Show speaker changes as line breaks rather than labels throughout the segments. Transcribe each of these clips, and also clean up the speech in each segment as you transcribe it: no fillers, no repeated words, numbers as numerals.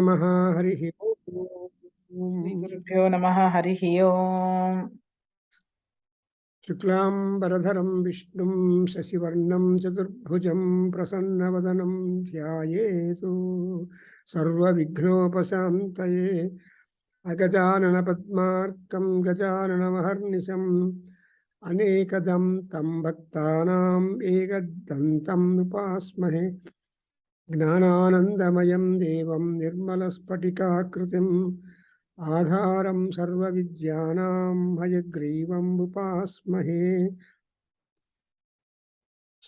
नमः हरिः
श्री
ओम्।
गुरुभ्यो नमः हरिः ओम्।
शुक्लाम्बरधरं विष्णुं शशिवर्णं चतुर्भुजं प्रसन्नवदनं ध्यायेतु सर्वविघ्नोपशान्तये। अगजाननपद्मार्कं गजाननमहर्निशम् अनेकदं तं भक्तानाम् एकदन्तम् उपास्महे। ज्ञानानन्दमयं देवं निर्मलस्फटिकाकृतिम् आधारं सर्वविद्यानां हयग्रीवम् उपास्महे।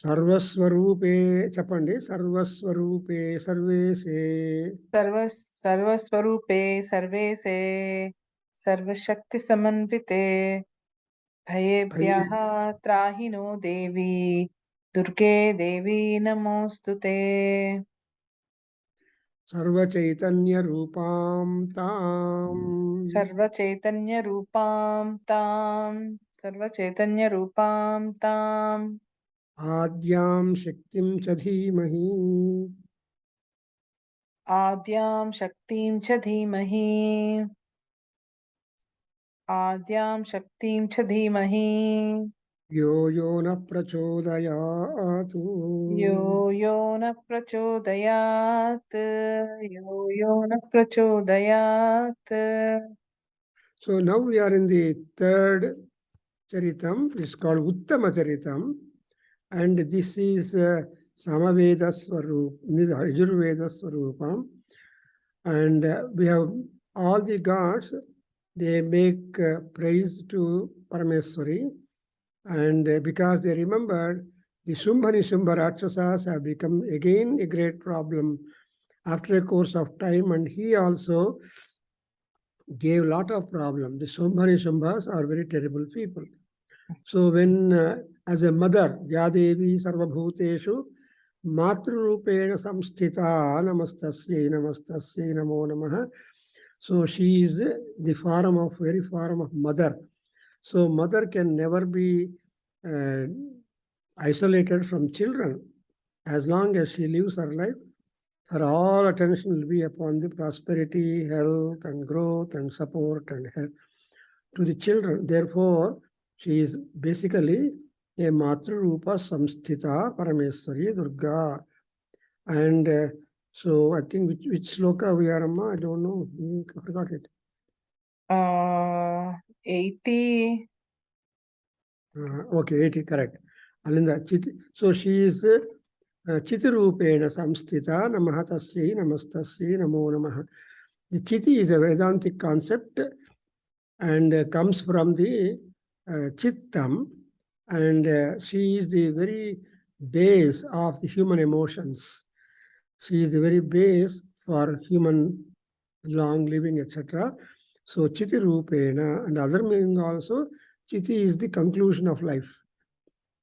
सर्वस्वरूपे चपण्डि सर्वस्वरूपे सर्वेशे
सर्वस्वरूपे सर्वेसे सर्वशक्ति समन्विते भयेभ्यः त्राहि नो देवी दुर्गे देवी नमोस्तुते।
सर्वचैतन्यरूपां तां
सर्वचैतन्यरूपां ताम्
आद्यां शक्तिं च धीमहि
आद्यां शक्तिं च धीमहि
यो यो न प्रचोदयात्।
यो यो न प्रचोदयात्
So now we are in the third charitam. It's called Uttama Charitam, and this is Samaveda Swarup, Yajurveda Swarupam, and we have all the gods. They make praise to Parameswari, and because they remembered the Shumbhani Shumbha Rakshasas have become again a great problem after a course of time, and he also gave a lot of problems. The Shumbhani Shumbhas are very terrible people. So when, as a mother, Yadevi Sarvabhuteshu, Matrurupena Samsthita Namastasye Namo Namaha. So she is the very form of mother. So mother can never be isolated from children. As long as she lives her life, her all attention will be upon the prosperity, health, and growth, and support, and help to the children. Therefore, she is basically a Matrurupa Samsthita Parameswari Durga. And so I think which sloka we are, Amma? I don't know. I forgot it.
80.
Okay, 80, correct. Alinda, so she is Chitirupena Samsthita Namahatasri Namastasri Namo Namaha. The Chiti is a Vedantic concept and comes from the Chittam, and she is the very base of the human emotions. She is the very base for human long living, etc. So Chiti Rupena, and other meaning also, Chiti is the conclusion of life.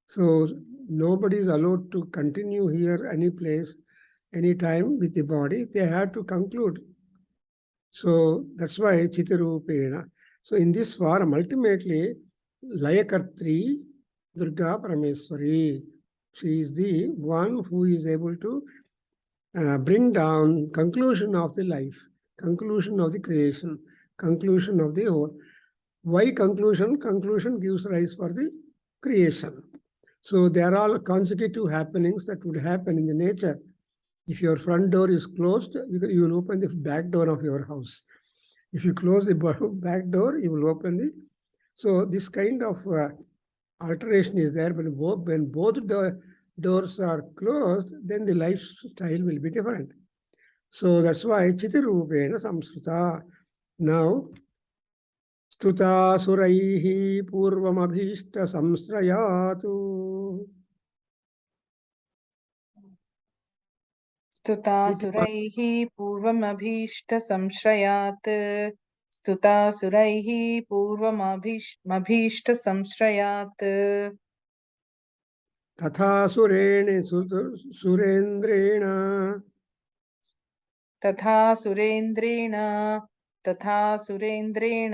So nobody is allowed to continue here, any place, any time with the body. They have to conclude. So that's why Chiti Rupena. So in this form, ultimately, Layakartri Durga Parameswari, she is the one who is able to bring down conclusion of the life, conclusion of the creation, conclusion of the whole. Why conclusion? Conclusion gives rise for the creation. So there are all consecutive happenings that would happen in the nature. If your front door is closed, you will open the back door of your house. If you close the back door, you will open the... So this kind of alteration is there. When both the doors are closed, then the lifestyle will be different. So that's why Chitirupena Samskrita. Now, Stuta Suraihi Purvamabhishta Samsrayatu.
स्तुतासुरैः पूर्वमभीष्टसंश्रयात् स्तुतासुरैः पूर्वमभीष्टसंश्रयात्
तथा
सुरेन्द्रेण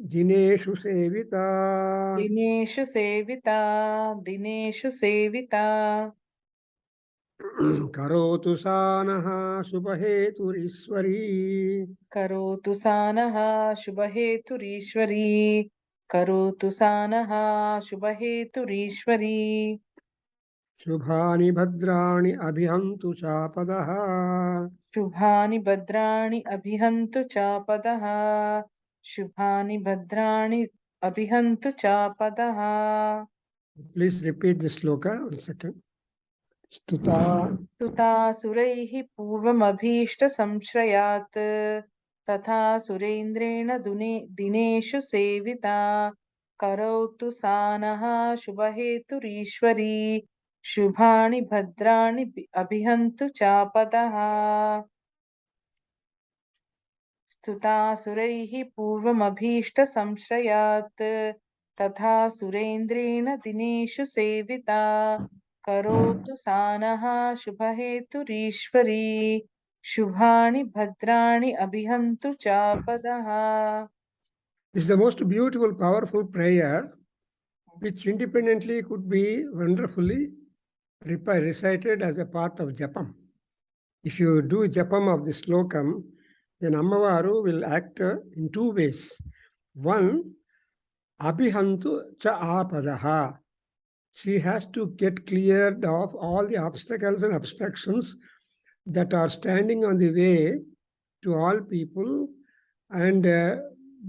Dineshu Sevita.
Dineshu Sevita. Dineshu Sevita.
Karotu Sanaha Subhaheturishwari.
Karotu Sanaha Shubhaheturishwari. Karotu Sanaha Shubhaheturishwari.
Shubhani Bhadrani Abhihantu Chapadaha.
Shubhani Bhadrani Abhihantu Chapadaha. Shubhani Bhadrani Abhihantu Chapadaha.
Please repeat the sloka 1 second. Stuta.
Tuta Suraihi Purvamabhishta Samshrayat Tatha Surendrena Dineshu Sevita Karautu Sanaha Shubhaheturishwari Shubhani Bhadrani Abhihantu Chapadaha. Stuta Suraihi Purvamabhishta Samshrayat Tatha Surendrena Dineshu Sevita Karotu Sanaha Shubhaheturishwari Shubhani Bhadrani Abhihantu Chapadaha.
This is the most beautiful, powerful prayer, which independently could be wonderfully recited as a part of Japam. If you do Japam of the slokam, then Ammavaru will act in 2 ways. One, Abhihantu cha apadaha. She has to get cleared of all the obstacles and obstructions that are standing on the way to all people and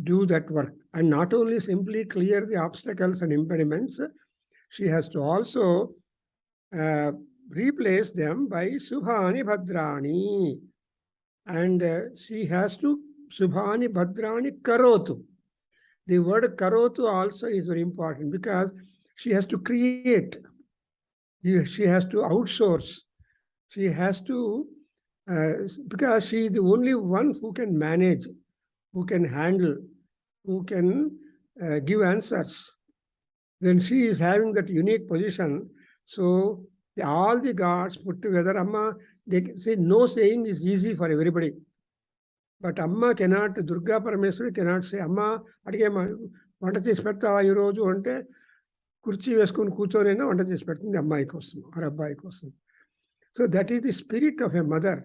do that work. And not only simply clear the obstacles and impediments, she has to also replace them by Subhani Bhadrani. And she has to Subhani Bhadrani Karotu. The word Karotu also is very important because she has to create. She has to outsource. She has to, because she is the only one who can manage, who can handle, who can give answers. When she is having that unique position, so all the gods put together, Amma, they say no saying is easy for everybody. But Amma cannot, Durga Parameswari cannot say, Amma, అడిగే వంట చేసి పెడతావా ఈరోజు అంటే కుర్చీ వేసుకొని కూర్చొనైనా వంట చేసి పెడుతుంది అమ్మాయి కోసం ఆ అబ్బాయి కోసం. So that is the spirit of a mother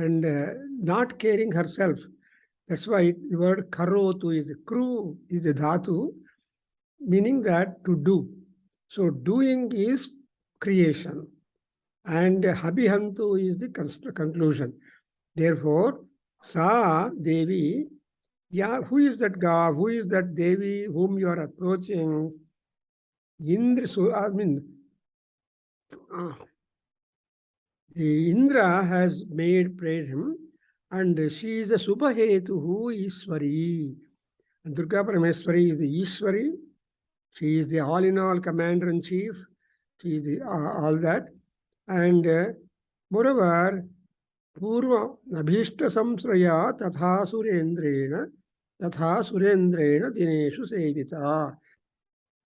and not caring herself. That's why the word karotu is a kru, is a dhatu, meaning that to do. So doing is creation and habihantu is the conclusion. Therefore, Sa Devi, yeah, who is that God? Who is that Devi whom you are approaching? Indra, so I mean, the Indra has made prayer him, and she is a Subhahetuhu Ishwari. And Durga Parameswari is the Ishwari. She is the all-in-all commander-in-chief. She is the all that. And moreover, Purva Abhishta Samsraya Tatha Surendrena Dineshu Sevita.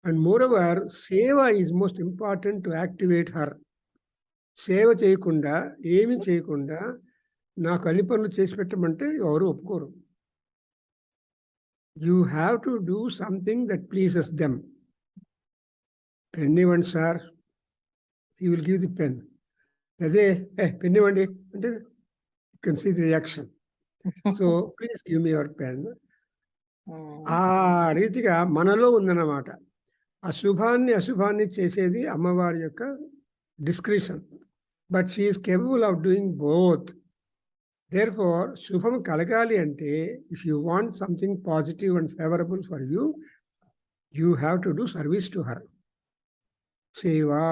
And moreover, Seva is most important to activate her. సేవ చేయకుండా ఏమి చేయకుండా నాకు అన్ని పనులు చేసి పెట్టమంటే ఎవరు ఒప్పుకోరు. You have to do something that pleases them. Pen ఇవ్వండి sir, he will give the pen. అదే పెన్ ఇవ్వండి అంటే you can see the reaction. So please give me your pen. ఆ రీతిగా మనలో ఉందన్నమాట. అశుభాన్ని అశుభాన్ని చేసేది అమ్మవారి యొక్క discretion. But she is capable of doing both. Therefore, Shubham Kalagali ante, if you want something positive and favorable for you, you have to do service to her. Seva.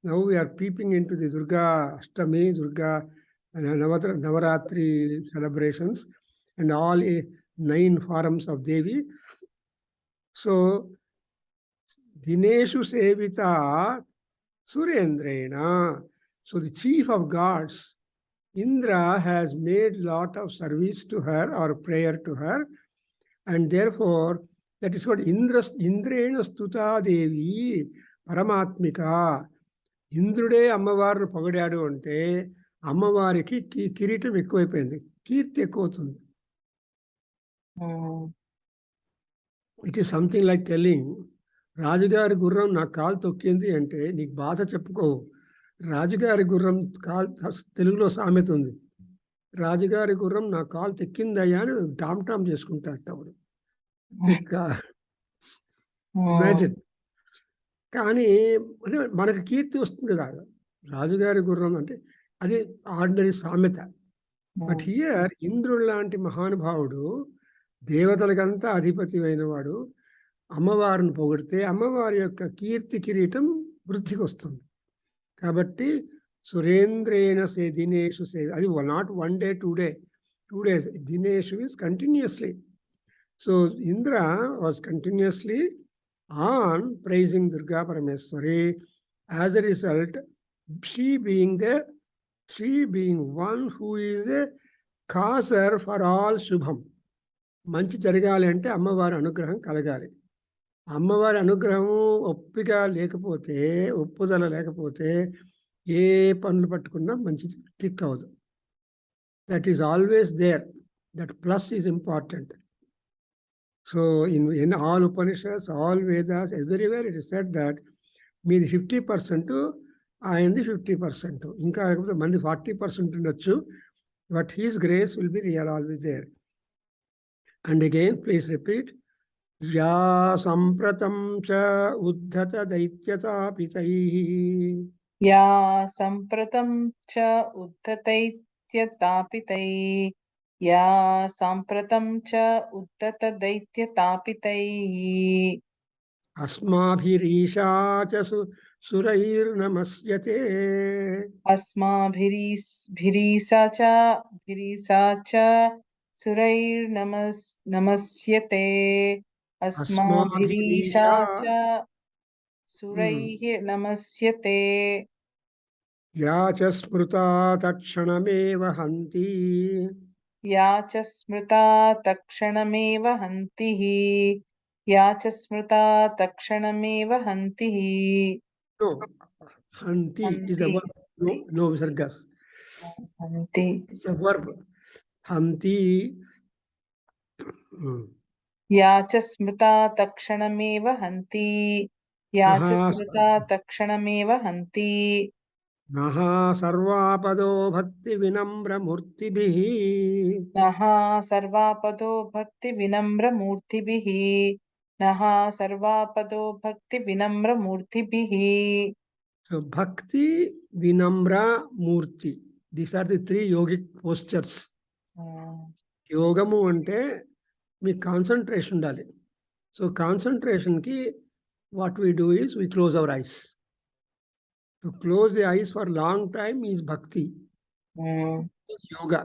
Now we are peeping into the Durga Ashtami, Durga Navaratri celebrations and all 9 forms of Devi. So, Dineshu Sevita Surendrena. So the chief of gods, Indra, has made lot of service to her or prayer to her, and therefore that is what Indrena Stuta Devi Paramatmika. Indrude అమ్మవారిని పొగడాడు అంటే అమ్మవారికి కిరీటం ఎక్కువైపోయింది, కీర్తి ఎక్కువ అవుతుంది. It is something like telling, రాజుగారి గుర్రం నా కాలు తొక్కింది అంటే నీకు బాధ చెప్పుకోవు. రాజుగారి గుర్రం కాలు, తెలుగులో సామెత ఉంది, రాజుగారి గుర్రం నా కాలు తెక్కిందయ్యా అని టామ్ టామ్ చేసుకుంటాడు ఆవిడ. ఇమాజిన్. కానీ అంటే మనకు కీర్తి వస్తుంది కదా, రాజుగారి గుర్రం అంటే అది ఆర్డినరీ సామెత. బట్ హియర్ ఇంద్రుడు లాంటి మహానుభావుడు, దేవతలకంతా అధిపతి అయినవాడు, అమ్మవారిని పొగిడితే అమ్మవారి యొక్క కీర్తి కిరీటం వృద్ధికి వస్తుంది. కాబట్టి సురేంద్రేణ సే దినేషు సే, అది not 1 day 2 day 2 days, Dinesh is continuously. So Indra was continuously on praising Durga Parameswari. As a result, she being one who is a causer for all శుభం. మంచి జరగాలి అంటే అమ్మవారి అనుగ్రహం కలగాలి. అమ్మవారి అనుగ్రహం ఒప్పుదల లేకపోతే ఏ పనులు పట్టుకున్నా మంచి టిక్ అవ్వదు. That is always there. That plus is important. So in all Upanishads, all Vedas, everywhere it is said that మీది 50%, ఆయనది 50%, ఇంకా లేకపోతే మంది 40% ఉండొచ్చు. But his grace will be real always there. And again please repeat. యా సంప్రతం చ ఉద్ధత దైత్యతాపితైః,
యా సంప్రతం చ ఉద్ధతైత్యతాపితైః, యా సాంప్రతం చ ఉద్ధత దైత్యతాపితైః,
అస్మాభిరీషా చ సురైర్నమస్యతే,
అస్మాభిరీసా చ సురైర్నమస్యతే, అస్మాభిరీషా చ సురైర్నమస్యతే,
యా చ స్మృతా తక్షణమేవ హంతి,
యా చ స్మృతా తక్షణమేవ హంతి, యా చ స్మృతా తక్షణమేవ హంతి.
No, hanti is a verb. No visargas.
హంతి
It's a verb. Hanti.
Yeah చ స్మృతా తక్షణమేవ హంతి, యా చ స్మృతా తక్షణమేవ హంతి.
నః సర్వాపదో భక్తి వినమ్రమూర్తిభిః,
నః సర్వాపదో భక్తి వినమ్రమూర్తిభిః, నః సర్వాపదో భక్తి వినమ్రమూర్తిభిః.
So bhakti, vinamra, murti, these are the 3 yogic postures. యోగము అంటే మీకు కాన్సన్ట్రేషన్ ఉండాలి. సో కాన్సన్ట్రేషన్కి what we do is we close our eyes. To close the eyes for long time is bhakti, is yoga.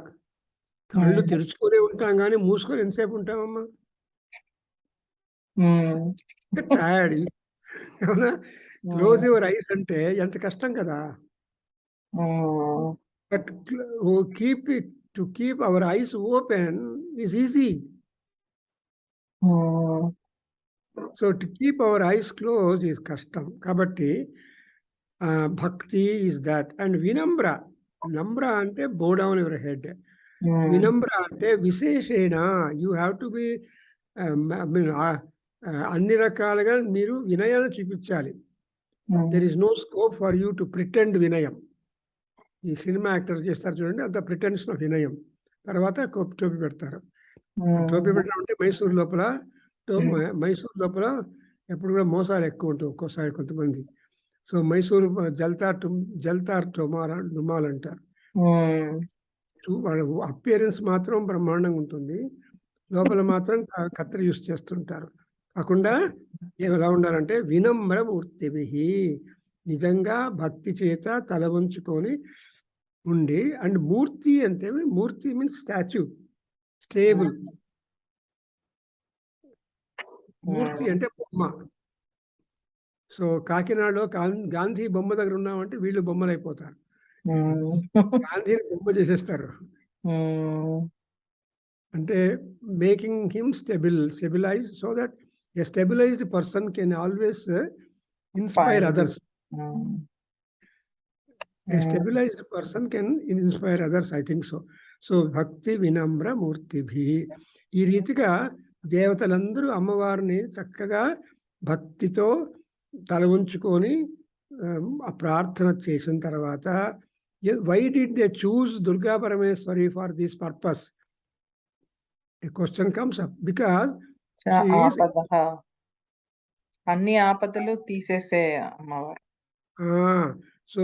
కళ్ళు తెరుచుకొని ఉంటాం కానీ మూసుకొని ఎంతసేపు ఉంటామమ్మా? టైర్డ్. అవునా? క్లోజ్ యువర్ ఐస్ అంటే ఎంత కష్టం కదా. But to keep our eyes open is easy. So to keep our eyes close is కష్టం. కాబట్టి భక్తి ఈజ్ దాట్. అండ్ వినమ్ర, నమ్ర అంటే బో డౌన్ యువర్ హెడ్. వినమ్ర అంటే విశేషేణ, యూ హ్యావ్ టు బి, అన్ని రకాలుగా మీరు వినయాన్ని చూపించాలి. There is no scope for you to pretend వినయం. ఈ సినిమా యాక్టర్ చేస్తారు చూడండి, అంత ప్రిటెన్షన్ ఆఫ్ వినయం. తర్వాత టోపీ పెడతారు. టోపీ పెట్టడం అంటే మైసూరు లోపల ఎప్పుడు కూడా మోసాలు ఎక్కువ ఉంటాయి ఒక్కోసారి కొంతమంది. సో మైసూరు జల్తార్ డుమాల్ అంటారు. వాళ్ళ అపియరెన్స్ మాత్రం బ్రహ్మాండంగా ఉంటుంది, లోపల మాత్రం కత్తిరి యూస్ చేస్తుంటారు. కాకుండా ఎలా ఉండాలంటే వినమ్ర మూర్తిభిః, నిజంగా భక్తి చేత తల వంచుకొని ఉండి. అండ్ మూర్తి అంటే, మూర్తి మీన్స్ స్టాచ్యూ, స్టేబుల్. మూర్తి అంటే బొమ్మ. సో కాకినాడలో గాంధీ బొమ్మ దగ్గర ఉన్నామంటే వీళ్ళు బొమ్మలు అయిపోతారు, గాంధీని బొమ్మ చేసేస్తారు. అంటే making him stabilize, so that a stabilized person can always inspire others. A stabilized person can inspire others, I think so. So bhakti vinamra murtibhi, ఈ రీతిగా దేవతలందరూ అమ్మవారిని చక్కగా భక్తితో తల ఉంచుకొని ఆ ప్రార్థన చేసిన తర్వాత, why did they choose Durga Parameshwari for this purpose? A question comes up because she is
అన్ని ఆపదలు తీసేసే అమ్మవారు.
So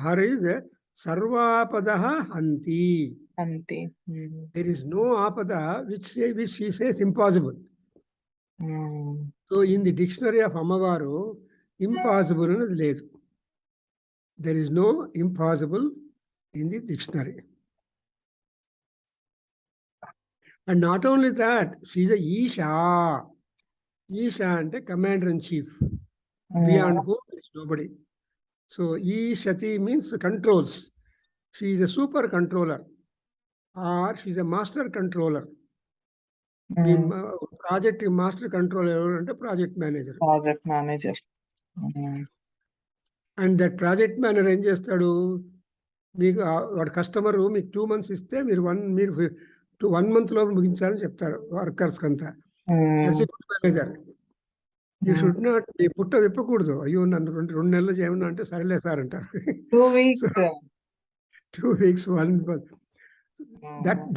her is sarvapada hanti.
అంతే.
There is no apada which she says impossible. So in the dictionary of Amavaru, impossible is లేదు. There is no impossible in the dictionary. And not only that, she is a Isha. Isha ante commander-in-chief. Beyond whom there is nobody. So Ishati means controls. She is a super controller, or she is a master controller. Project master controller and project manager.
Project manager.
And that project manager ఏం చేస్తాడు? మీకు వాడు customer మీకు 2 months ఇస్తే మీరు 1 month లో ముగించాలని చెప్తారు workers కంతా. మేనేజర్ యూ షుడ్ నాట్ పుట్ట విప్పకూడదు. అయ్యో నన్ను 2 నెలలు చేయమన్నా అంటే సరేలే సార్ అంటారు.
2 weeks.
2 weeks, 1 month.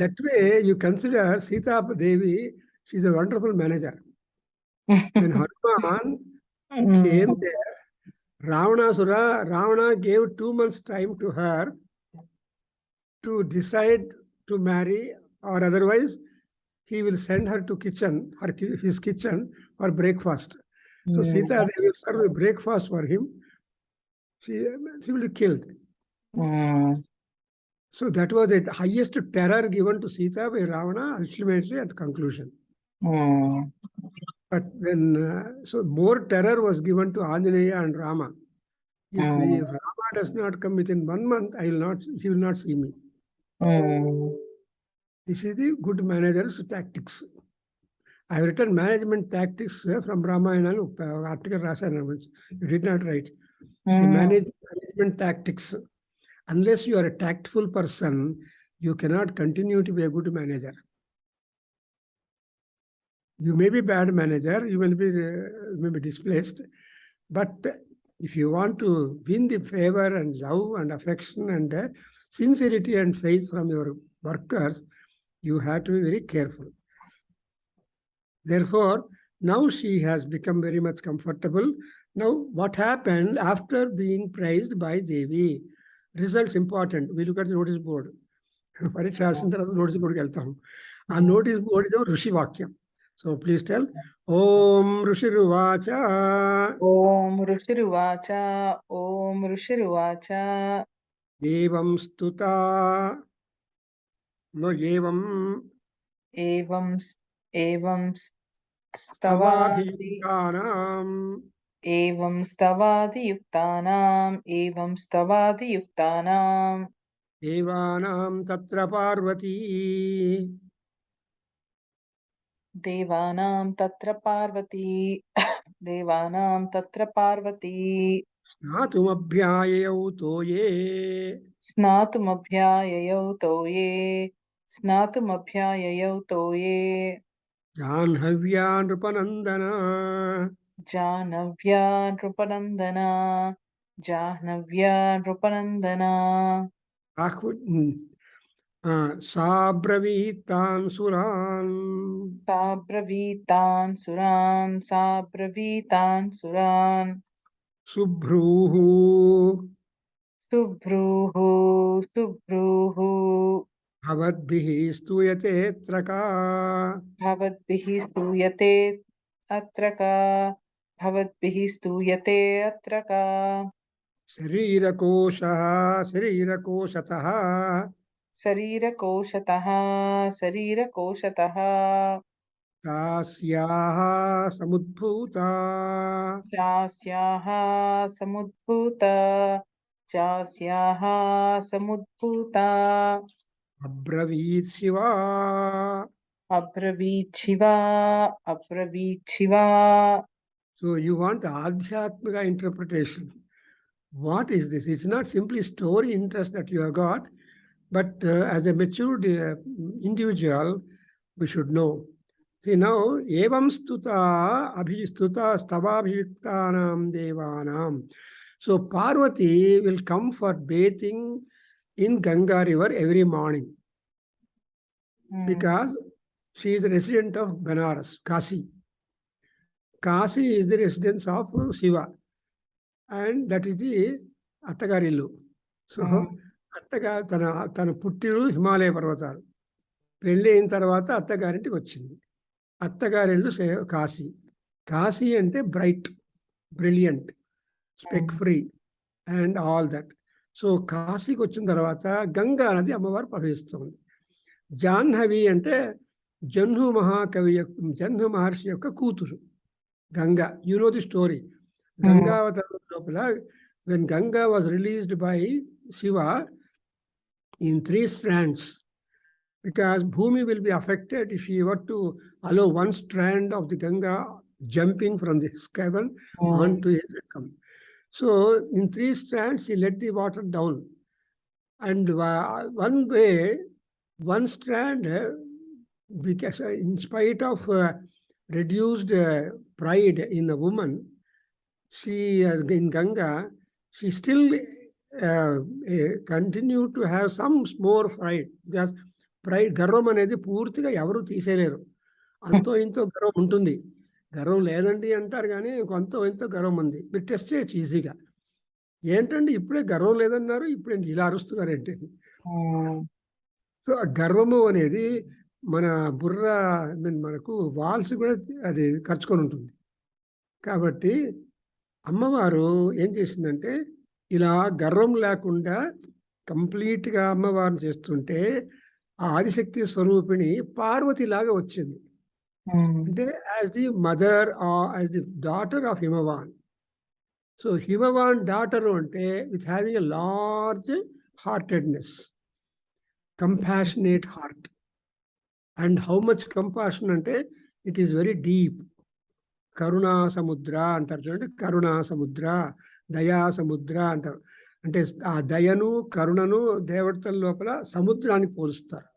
That way you consider Sita Devi, she is a wonderful manager. When Hanuman came there, Ravana gave 2 months time to her to decide to marry, or otherwise he will send her to his kitchen for breakfast. So Sita Devi will serve breakfast for him. She will be killed. So that was the highest terror given to Sita by Ravana, ultimately at conclusion. But when so more terror was given to Anjaneya and Rama. If Rama does not come within 1 month, he will not see me. This is the good manager's tactics. I have written management tactics from Ramayana article Rasana. You did not write. The management tactics. Unless you are a tactful person, you cannot continue to be a good manager. You may be a bad manager, you may be displaced, but if you want to win the favor and love and affection and sincerity and faith from your workers, you have to be very careful. Therefore, now she has become very much comfortable. Now, what happened after being praised by Devi? Results important. We look at the notice board. Pariksha asin tarvata notice board ki veltam. Aa notice board is Rishi Vakyam. So please tell. Om Rishiruvacha.
Om Rishiruvacha. Om Rishiruvacha.
Evam stuta. No evam.
Evam stavati
yuktanam.
Evam stavati yuktanam. Evam stavati yuktanam.
Devanam tatra parvati.
Devanam tatra parvati. Devanam tatra parvati.
Snatumabhyayayau toye.
Snatumabhyayayau toye. Snatumabhyayayau toye.
Janhavya Nrupanandana.
Janavya Nrupanandana. Janavya Nrupanandana.
Sabravitan Suran.
Sabravitan Suran. Sabravitan Suran.
Subhruhu.
Subhruhu. Subhruhu.
Bhavadbhihi stuyate traka.
Bhavadbihi stuyate atraka. Bhavadbihi stuyate atraka.
Sharirakosataha.
Sharirkoshataha.
Tasyaha samudbhuta.
Jasyaha samudbhuta.
Abravit Shiva.
Abravit Shiva.
So you want Adhyatmika interpretation. What is this? It's not simply story interest that you have got, but as a matured individual, we should know See now, evam stuta abhistuta stavabhiviktanam devanam. So Parvati will come for bathing in Ganga river every morning because she is the resident of Benares, Kasi. Kasi is the residence of Shiva, and that is the Attagarillu. So అత్తగా తన పుట్టిడు హిమాలయ పర్వతాలు. పెళ్ళి అయిన తర్వాత అత్తగారింటికి వచ్చింది. అత్తగారిల్లు కాశీ. కాశీ అంటే bright, brilliant, spec free and all that. So కాశీకి వచ్చిన తర్వాత గంగా నది అమ్మవారు ప్రవహిస్తుంది. జాహ్నవి అంటే జహ్ను మహర్షి యొక్క కూతురు Ganga. You know the story. గంగావతరణ లోపల when Ganga was released by Shiva in 3 strands, because Bhumi will be affected if you were to allow one strand of the Ganga jumping from the cavern onto his account. So in 3 strands, he let the water down. And one way, one strand, because in spite of reduced pride in a woman, she, in Ganga, she still continued to have some more pride. Because pride, గర్వం అనేది పూర్తిగా ఎవరు తీసేయలేరు. అంతో ఇంతో గర్వం ఉంటుంది. గర్వం లేదండి అంటారు కానీ కొంత ఇంతో గర్వం ఉంది. మీరు టెస్ట్ చేయొచ్చు ఈజీగా. ఏంటండి ఇప్పుడే గర్వం లేదన్నారు, ఇప్పుడే ఇలా అరుస్తున్నారేంటి? సో ఆ గర్వము అనేది మన బుర్ర, మనకు వాల్స్ కూడా అది ఖర్చుకొని ఉంటుంది. కాబట్టి అమ్మవారు ఏం చేసిందంటే ఇలా గర్వం లేకుండా కంప్లీట్గా అమ్మవారిని చేస్తుంటే ఆ ఆదిశక్తి స్వరూపిణి పార్వతి లాగా వచ్చింది. అంటే as the mother as the daughter of Himavan. So Himavan daughter అంటే with having a large heartedness, compassionate heart. And how much compassion అంటే ఇట్ ఈస్ వెరీ డీప్. కరుణా సముద్ర అంటారు చూడండి. కరుణా సముద్ర, దయా సముద్ర అంటారు. అంటే ఆ దయను కరుణను దేవతల లోపల సముద్రానికి పోలుస్తారు.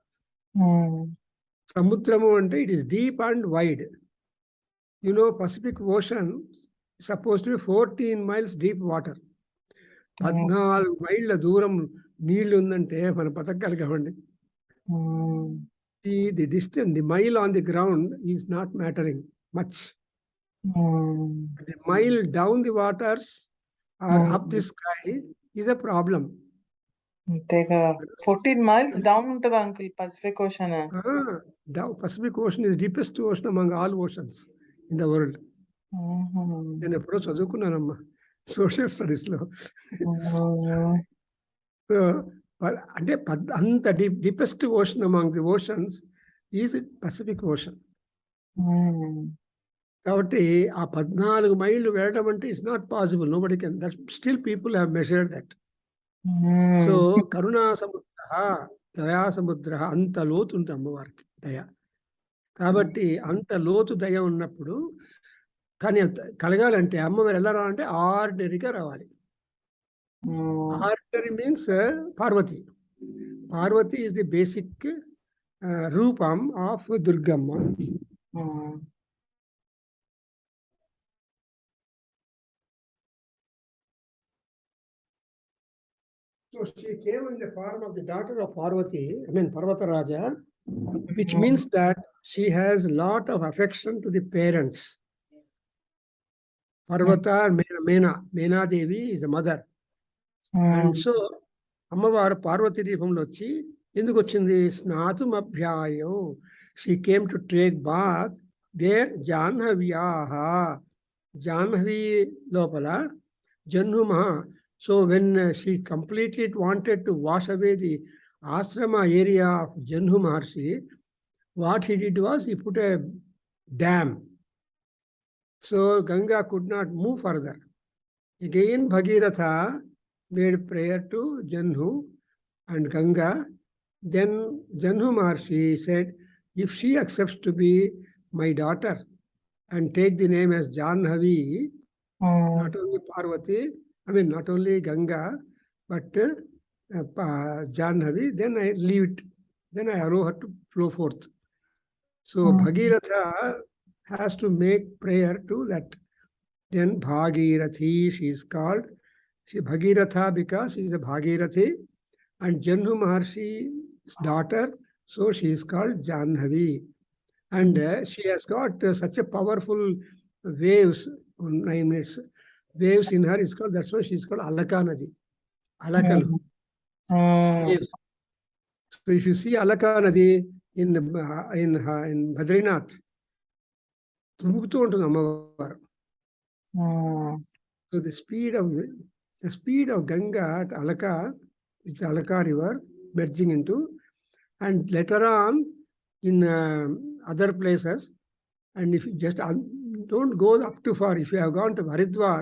సముద్రము అంటే it is deep and wide. You know Pacific ocean suppose to be 14 miles deep water. 14 మైళ్ళ దూరం నీళ్లు ఉందంటే మన బతకగలగమండి. The distance, the mile on the ground is not mattering much. The mile down the waters or up the sky is a problem.
14 miles down ఉంటుంది uncle Pacific ocean.
Pacific Ocean is deepest ocean among all oceans in the world. నేను ఎప్పుడో చదువుకున్నానమ్మా social studies లో. So అంటే అంత deepest ocean among the oceans is Pacific ocean. కాబట్టి ఆ 14 మైళ్ళు వెళ్ళడం అంటే it's not possible. Nobody can. That still people have measured that. So కరుణా సముద్ర, దయా సముద్ర, అంత లోతు ఉంటుంది అమ్మవారికి దయ. కాబట్టి అంత లోతు దయ ఉన్నప్పుడు కానీ కలగాలంటే అమ్మవారు ఎలా రావాలంటే ఆర్డినరీగా రావాలి. Ordinary means Parvati. Parvati is the basic రూపం of Durgamma. So she came in the form of the daughter of Parvati, Parvataraja, which means that she has a lot of affection to the parents. Parvata, Mena Devi is the mother. And so, Ammavaru Parvati రూపంలో వచ్చి ఎందుకు వచ్చింది? స్నాతుం అభ్యాయం. She came to take bath there. జాహ్నవ్యాహ, Jahnavi లోపల జహ్నుమహ. So when she completely wanted to wash away the ashrama area of Janhu Maharshi, what he did was he put a dam. So Ganga could not move further. Again Bhagiratha made prayer to Janhu and Ganga. Then Janhu Maharshi said, if she accepts to be my daughter and take the name as Janhavi, not only Parvati, not only Ganga, but Janhavi, then I leave it. Then I allow her to flow forth. So Bhagirath has to make prayer to that. Then Bhagirathi, she is called. She Bhagiratha because she is a Bhagirathi, and Janhu Maharshi's daughter, so she is called Janhavi. And she has got such a powerful waves, 9 minutes, waves in her is called, that's why she is called Alaka Nadi. Alakalu. Waves. So if you see Alaka Nadi in Badrinath, తుమ్ముకుతూ ఉంటుంది అమ్మవారు. So the speed of Ganga at Alaka, it's the Alaka river merging into, and later on in other places, and if you just don't go up too far, if you have gone to Haridwar,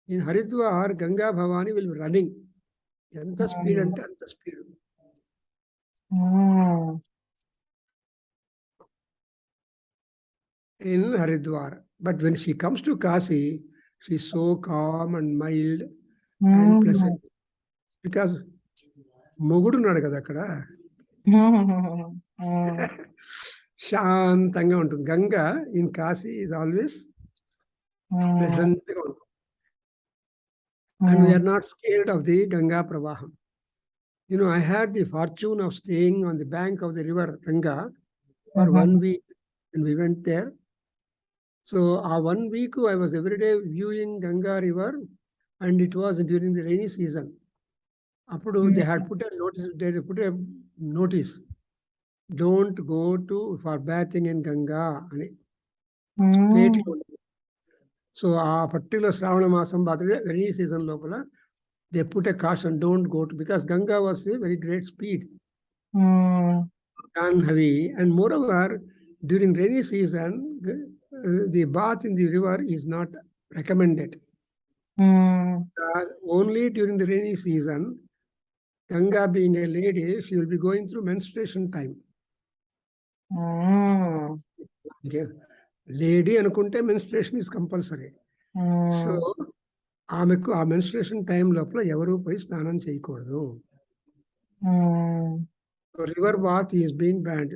in Haridwar Ganga Bhavani will be running. Anta speed ante anta speed. In Haridwar, but when she comes to Kasi, she's so calm and mild and pleasant because మొగుడు ఉన్నాడు కదా అక్కడ, శాంతంగా ఉంటుంది. Ganga in Kashi is always pleasant గా ఉంటుంది. And we are not scared of the Ganga Pravaham. You know, I had the fortune of staying on the bank of the river Ganga for 1 week when we went there. So 1 week I was every day viewing Ganga river, and it was during the rainy season. Appudu they had put a notice, don't go for bathing in Ganga ani. So a particular Shravana Masam rainy season lopala they put a caution, don't go to, because Ganga was a very great speed and heavy, and moreover during rainy season the bath in the river is not recommended. Only during the rainy season, Ganga being a lady, she will be going through menstruation time. Okay. Lady anukunte menstruation is compulsory. So ఆమెకు ఆ menstruation time లోపల ఎవరు పోయి స్నానం చేయకూడదు. River bath is being banned.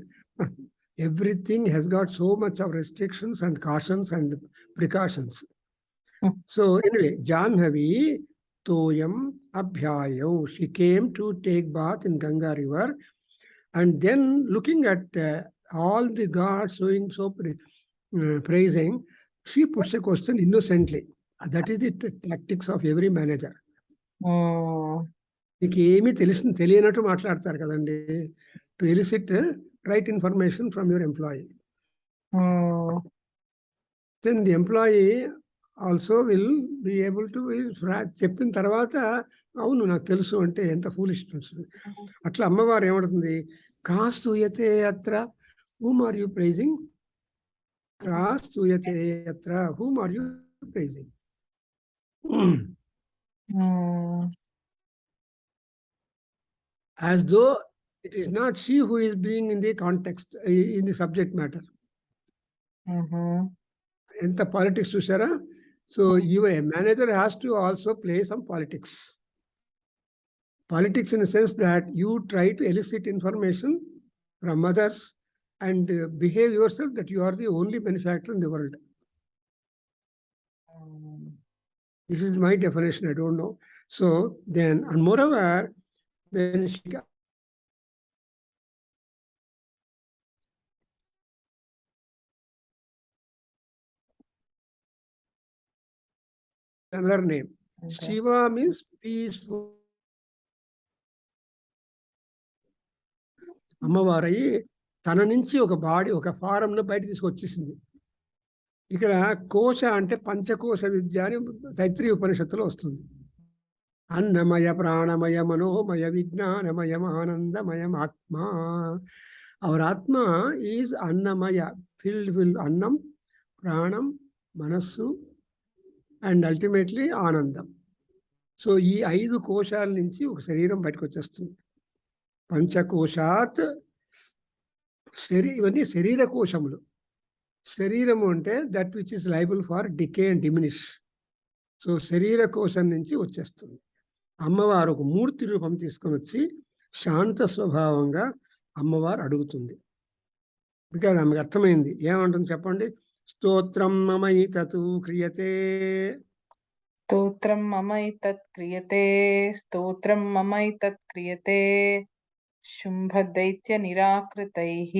Everything has got so much of restrictions and cautions and precautions. So anyway, Janhavi Toyam Abhyayo, she came to take bath in Ganga river, and then looking at all the gods showing so praising, she puts a question innocently. That is the tactics of every manager. మీకు ఏమీ తెలియనట్టు మాట్లాడతారు కదండి, to illicit right information from your employee. Then the employee also will be able to చెప్పిన తర్వాత అవును నాకు తెలుసు అంటే ఎంత ఫూలిష్నెస్. అట్లా అమ్మవారు ఏమడుతుంది, కాస్తూయతే అత్ర whom are you praising? కాస్తూయతే అత్ర whom are you praising? As though it is not she who is being in the context, in the subject matter. Enta politics chusara. So you, a manager, has to also play some politics. Politics in the sense that you try to elicit information from others and behave yourself that you are the only benefactor in the world. This is my definition, I don't know. So then, and moreover, when she another name. Okay. Shiva means peaceful. అమ్మవారి తన నుంచి ఒక body, ఒక ఫారంను బయట తీసుకొచ్చేసింది. ఇక్కడ కోశ అంటే పంచకోశ విద్య అని తైత్రీయ ఉపనిషత్తులో వస్తుంది. అన్నమయ ప్రాణమయ మనోమయ విజ్ఞానమయం ఆనందమయం ఆత్మా. అవర్ ఆత్మ ఈజ్ అన్నమయ, ఫిల్డ్ అన్నం, ప్రాణం, మనస్సు అండ్ అల్టిమేట్లీ ఆనందం. సో ఈ 5 కోశాల నుంచి ఒక శరీరం బయటకు వచ్చేస్తుంది. పంచకోశాత్ ఇవన్నీ శరీర కోశములు. శరీరము అంటే that which is liable for decay and diminish. So శరీర కోశం నుంచి వచ్చేస్తుంది. అమ్మవారు ఒక మూర్తి రూపం తీసుకొని వచ్చి శాంత స్వభావంగా అమ్మవారు అడుగుతుంది. బికాజ్ ఆమెకు అర్థమైంది. ఏమంటుంది చెప్పండి? స్తోత్రం మమయి తతు క్రియతే.
స్తోత్రం మమైతత్ క్రియతే, స్తోత్రం మమైతత్ క్రియతే, శుంభదైత్య నిరాకృతైః,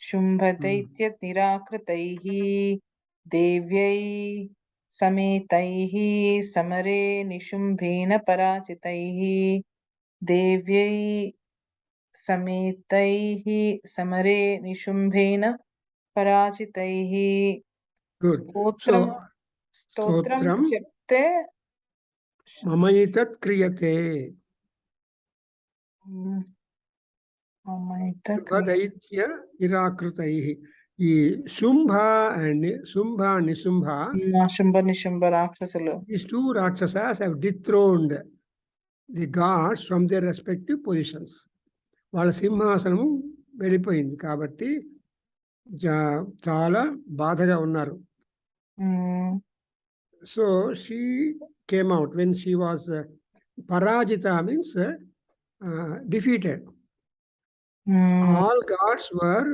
శుంభదైత్య నిరాకృతైః, దేవ్యై సమేతైః సమరే నిశుంభేన పరాజితైః, దేవ్యై సమేతైః సమరే నిశుంభేన పరాజితైః.
గుడ్. సో
స్తోత్రం స్తోత్రం
స్తోత్రం
చెప్తే
మమయి తత్ క్రియతే. శుభదైత్య నిరాకృతై. ఈ శుంభ అండ్ నిశుంభ,
శుంభ నిశుంభ రాక్షసులు,
these two Rakshasas have dethroned the gods from their respective positions. వాళ్ళ సింహాసనము వెళ్ళిపోయింది కాబట్టి చాలా బాధగా ఉన్నారు. So she came out when she was parajita, means defeated. All gods were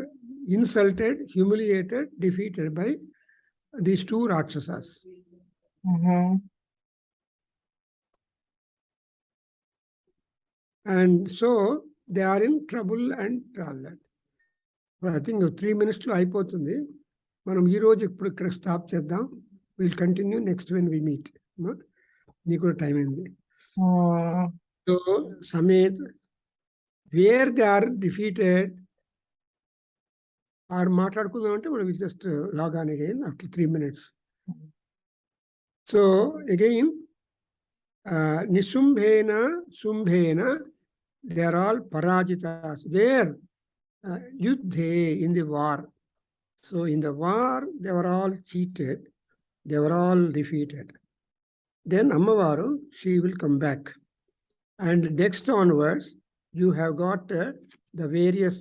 insulted, humiliated, defeated by these two Rakshasas. And so they are in trouble and all that. But I think 3 minutes లో అయిపోతుంది. మనం ఈరోజు ఇప్పుడు ఇక్కడ stop చేద్దాం. Will continue next when we meet. నీకు కూడా time అయింది. So somewhat where they are defeated or మాట్లాడుకుందాం అంటే మనం just log on again after 3 minutes. So again నిశుంభేన శుంభేన దే ఆర్ ఆల్ పరాజితాస్. Where yuddhe, in the war. So in the war they were all cheated, they were all defeated. Then Ammavaru, she will come back, and next onwards you have got the various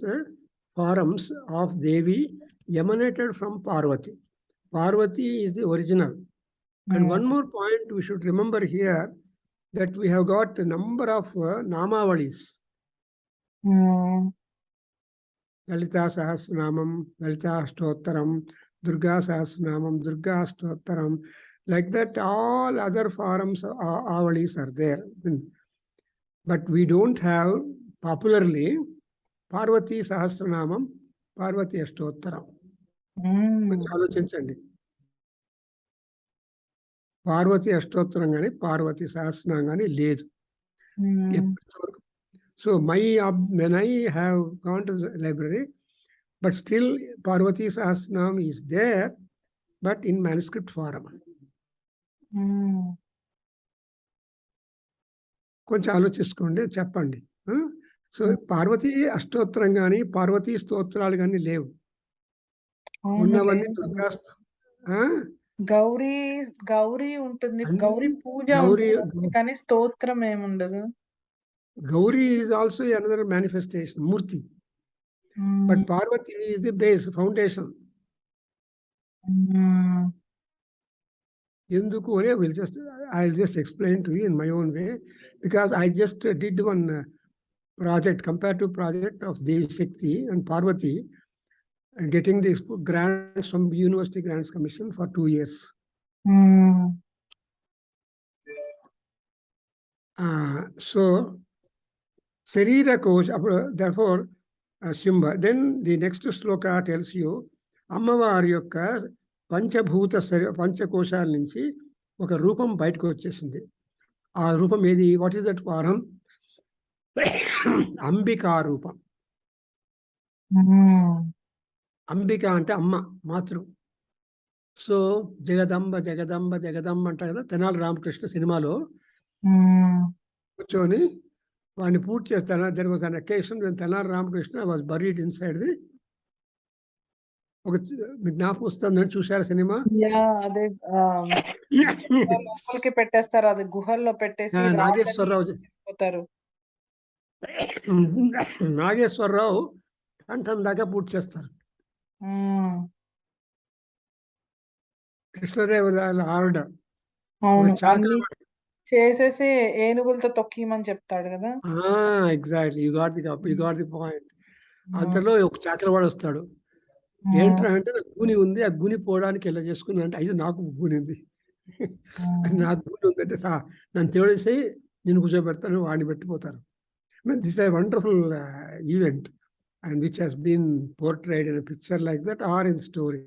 forms of Devi emanated from Parvati. Parvati is the original. And one more point we should remember here, that we have got a number of namavalis. Lalita Sahasranamam, Lalita Ashtottaram, Durga Sahasranamam, Durga Ashtottaram. Like that, all other forms of avalis are there. But we don't have popularly Parvati Sahasranamam, Parvati Ashtottaram. కొంచెం ఆలోచించండి. పార్వతి అష్టోత్తరం కానీ పార్వతి సహస్రనామం కానీ లేదు. So when I have gone to the library, but still Parvati Sahasranam is there, but in manuscript form. కొంచెం ఆలోచించుకోండి, చెప్పండి. So Parvati అష్టోత్తరం కానీ పార్వతీ స్తోత్రాలు కానీ లేవు. ఉన్నవన్నీ దుర్గా.
గౌరీ గౌరీ ఉంటుంది, గౌరీ పూజ కానీ స్తోత్రం ఏముండదు.
Gauri is also another manifestation, Murti. But Parvati is the base, foundation. Enduku I will just explain to you in my own way, because I just did one project, comparative project of Devi Shakti and Parvati, getting these grants from University Grants Commission for 2 years. So Sarira Kosha, therefore, Shimba. Then the next sloka tells you, Ammavaru yokka Panchabhuta Panchakoshala nunchi oka rupam bayatku vachesindi. Aa rupam edi? What is that form? Ambika rupam. Ambika ante amma, matru. So Jagadamba Jagadamba Jagadamba antaru kada Tenali Ramakrishna cinemalo కూర్చొని వాడిని పూర్తి చేస్తాను. There was an occasion when Tenali Ramakrishna was buried inside the. ఒక మీకు జ్ఞాపకం వస్తుందని చూసారా cinema?
అదే లోపలికి పెట్టేస్తారు, అది గుహల్లో పెట్టేసి
నాగేశ్వరరావు కంఠం దాకా పూర్తి చేస్తారు. కృష్ణదేవరాయల ఆర్డర్
చేసేసి ఏనుగులతో తొక్కిమని చెప్తాడు కదా.
Exactly, you got the point. అంతలో ఒక చాకలవాడు వస్తాడు, ఏంట్రా అంటే నాకు గూని ఉంది. ఆ గూని పోవడానికి ఎలా చేసుకున్నా అంటే, అయ్యో! నాకు గూని ఉంది. నాకు గూని ఉందంటే నన్ను తోడేసి నేను కూర్చోబెడతాను. వాడిని పెట్టిపోతారు. This is a wonderful event and which has been portrayed in a picture like that or in story.